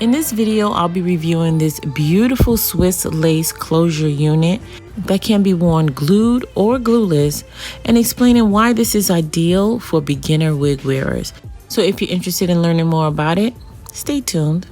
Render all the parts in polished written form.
In this video, I'll be reviewing this beautiful Swiss lace closure unit that can be worn glued or glueless and explaining why this is ideal for beginner wig wearers. So if you're interested in learning more about it, stay tuned.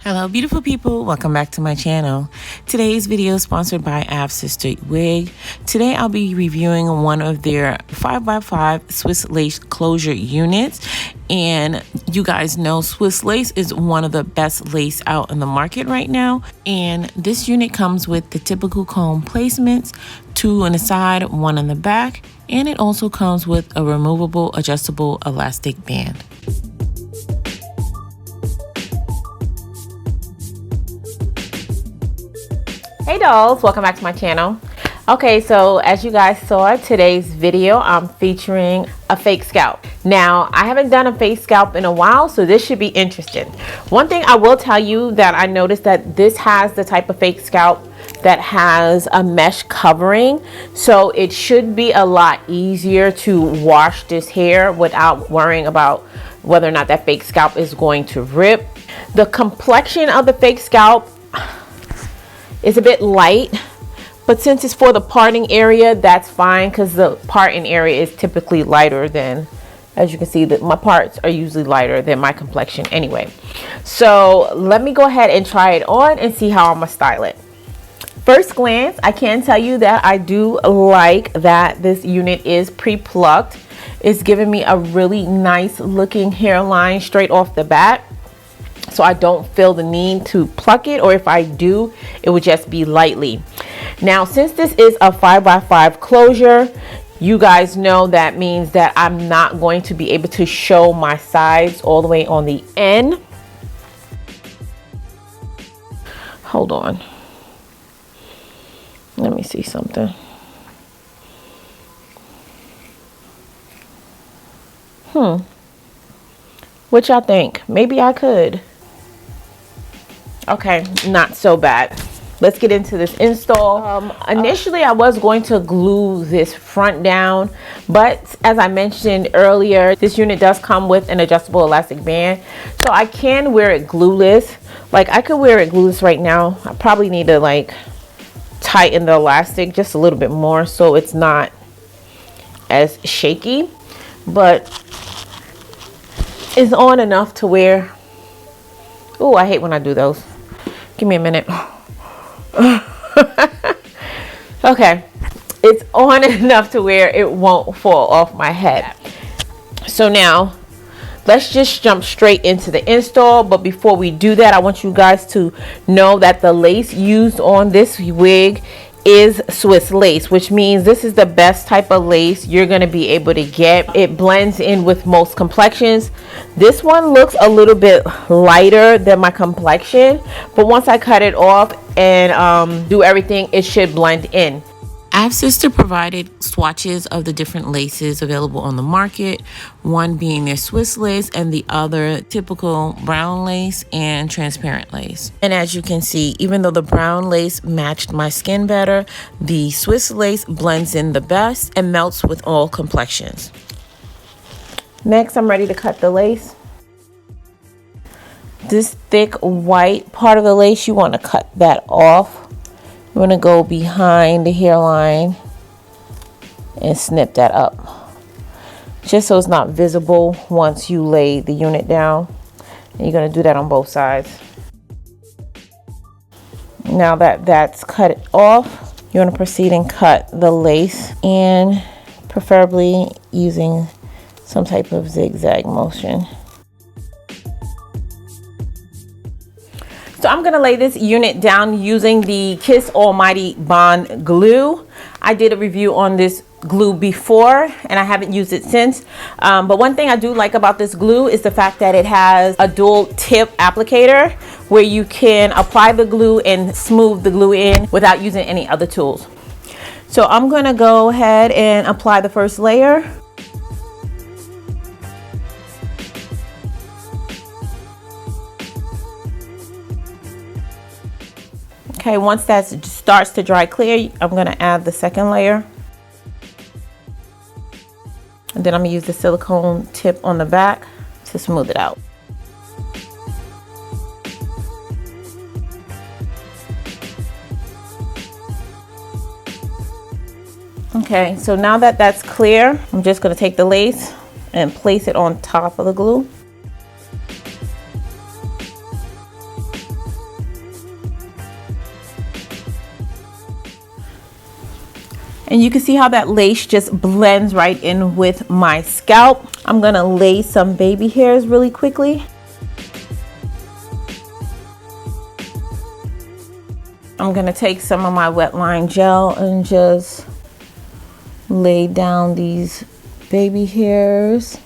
Hello beautiful people, welcome back to my channel. Today's video is sponsored by Afsisterwig. Today I'll be reviewing one of their 5x5 Swiss lace closure units. And you guys know Swiss lace is one of the best lace out in the market right now. And this unit comes with the typical comb placements, 2 on the side, 1 on the back. And it also comes with a removable adjustable elastic band. Hey dolls, welcome back to my channel. Okay, so as you guys saw, today's video I'm featuring a fake scalp. Now I haven't done a fake scalp in a while, so this should be interesting. One thing I will tell you that I noticed that this has the type of fake scalp that has a mesh covering, so it should be a lot easier to wash this hair without worrying about whether or not that fake scalp is going to rip. The complexion of the fake scalp is a bit light, but since it's for the parting area, that's fine because the parting area is typically lighter than, as you can see, that my parts are usually lighter than my complexion anyway. So let me go ahead and try it on and see how I'm gonna style it. First glance, I can tell you that I do like that this unit is pre-plucked. It's giving me a really nice looking hairline straight off the bat. So I don't feel the need to pluck it, or if I do, it would just be lightly. Now, since this is a 5x5 closure, you guys know that means that I'm not going to be able to show my sides all the way on the end. Hold on. Let me see something. What y'all think? Maybe I could. Okay, not so bad. Let's get into this install. Initially, I was going to glue this front down, but as I mentioned earlier, this unit does come with an adjustable elastic band, so I can wear it glueless. Like, I could wear it glueless right now. I probably need to like tighten the elastic just a little bit more so it's not as shaky, but it's on enough to wear. Oh, I hate when I do those. Give me a minute. Okay, it's on enough to where it won't fall off my head. So now let's just jump straight into the install. But before we do that, I want you guys to know that the lace used on this wig is Swiss lace, which means this is the best type of lace you're going to be able to get. It blends in with most complexions. This one looks a little bit lighter than my complexion, but once I cut it off and do everything, it should blend in. Afsister provided swatches of the different laces available on the market, one being their Swiss lace and the other typical brown lace and transparent lace. And as you can see, even though the brown lace matched my skin better, the Swiss lace blends in the best and melts with all complexions. Next, I'm ready to cut the lace. This thick white part of the lace, you want to cut that off. You want to go behind the hairline and snip that up, just so it's not visible once you lay the unit down. And you're going to do that on both sides. Now that that's cut off, you want to proceed and cut the lace, and preferably using some type of zigzag motion. So I'm going to lay this unit down using the Kiss Almighty Bond glue. I did a review on this glue before and I haven't used it since. But one thing I do like about this glue is the fact that it has a dual tip applicator where you can apply the glue and smooth the glue in without using any other tools. So I'm going to go ahead and apply the first layer. Okay, once that starts to dry clear, I'm going to add the second layer. And then I'm going to use the silicone tip on the back to smooth it out. Okay, so now that that's clear, I'm just going to take the lace and place it on top of the glue. And you can see how that lace just blends right in with my scalp. I'm going to lay some baby hairs really quickly. I'm going to take some of my wet line gel and just lay down these baby hairs.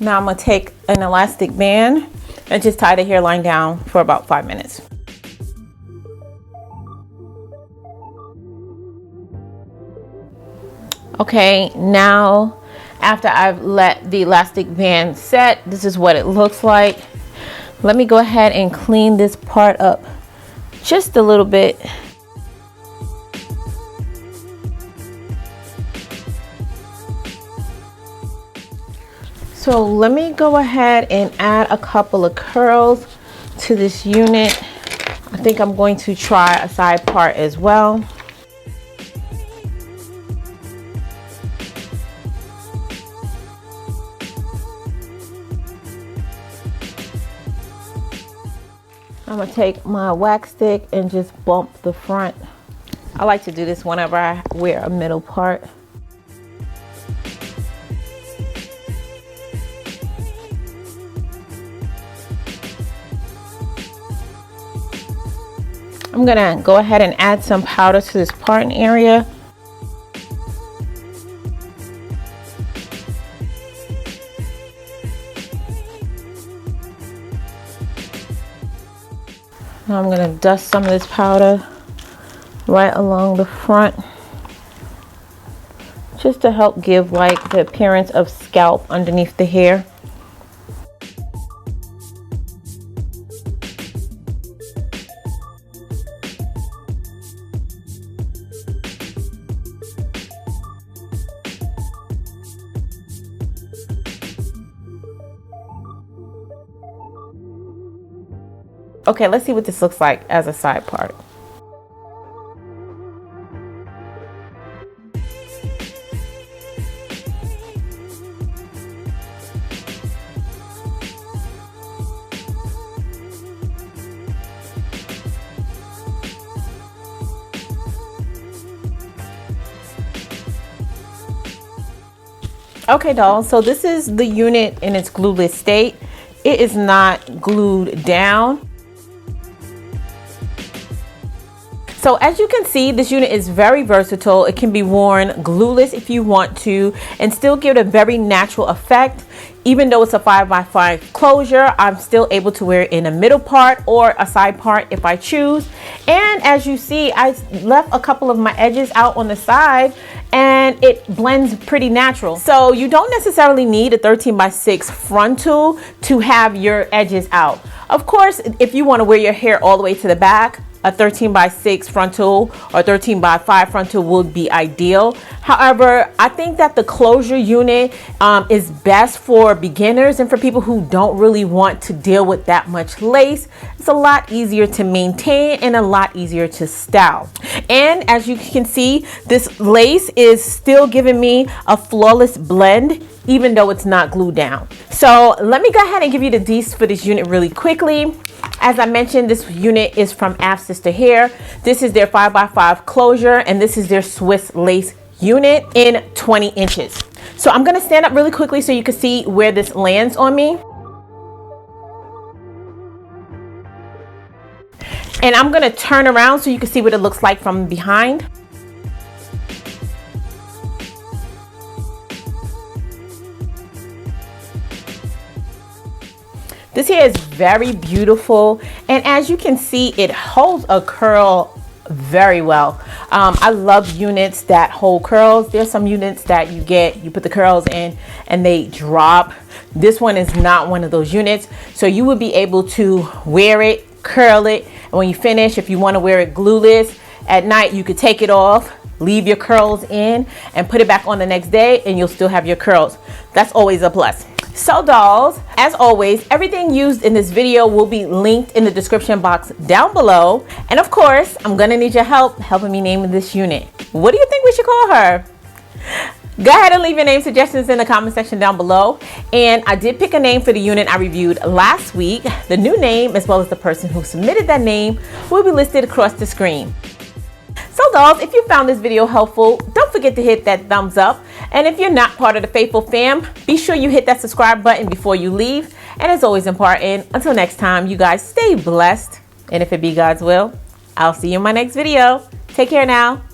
Now I'm going to take an elastic band and just tie the hairline down for about 5 minutes. Okay, now after I've let the elastic band set, this is what it looks like. Let me go ahead and clean this part up just a little bit. So let me go ahead and add a couple of curls to this unit. I think I'm going to try a side part as well. I'm gonna take my wax stick and just bump the front. I like to do this whenever I wear a middle part. I'm gonna go ahead and add some powder to this parting area. Now I'm going to dust some of this powder right along the front, just to help give like the appearance of scalp underneath the hair. Okay, let's see what this looks like as a side part. Okay, dolls, so this is the unit in its glueless state. It is not glued down. So as you can see, this unit is very versatile. It can be worn glueless if you want to and still give it a very natural effect. Even though it's a 5x5 closure, I'm still able to wear it in a middle part or a side part if I choose. And as you see, I left a couple of my edges out on the side and it blends pretty natural. So you don't necessarily need a 13x6 frontal to have your edges out. Of course, if you want to wear your hair all the way to the back, a 13x6 frontal or 13x5 frontal would be ideal. However, I think that the closure unit is best for beginners and for people who don't really want to deal with that much lace. It's a lot easier to maintain and a lot easier to style. And as you can see, this lace is still giving me a flawless blend, even though it's not glued down. So let me go ahead and give you the deets for this unit really quickly. As I mentioned, this unit is from Afsisterwig. This is their 5x5 closure, and this is their Swiss lace unit in 20 inches. So I'm gonna stand up really quickly so you can see where this lands on me. And I'm gonna turn around so you can see what it looks like from behind. This hair is very beautiful, and as you can see, it holds a curl very well. I love units that hold curls. There's some units that you put the curls in and they drop. This one is not one of those units, so you would be able to wear it, curl it, and when you finish, if you want to wear it glueless at night, you could take it off, leave your curls in, and put it back on the next day, and you'll still have your curls. That's always a plus. So dolls, as always, everything used in this video will be linked in the description box down below. And of course, I'm gonna need your help helping me name this unit. What do you think we should call her? Go ahead and leave your name suggestions in the comment section down below. And I did pick a name for the unit I reviewed last week. The new name, as well as the person who submitted that name, will be listed across the screen. So dolls, if you found this video helpful, don't forget to hit that thumbs up. And if you're not part of the faithful fam, be sure you hit that subscribe button before you leave. And as always important, until next time, you guys stay blessed. And if it be God's will, I'll see you in my next video. Take care now.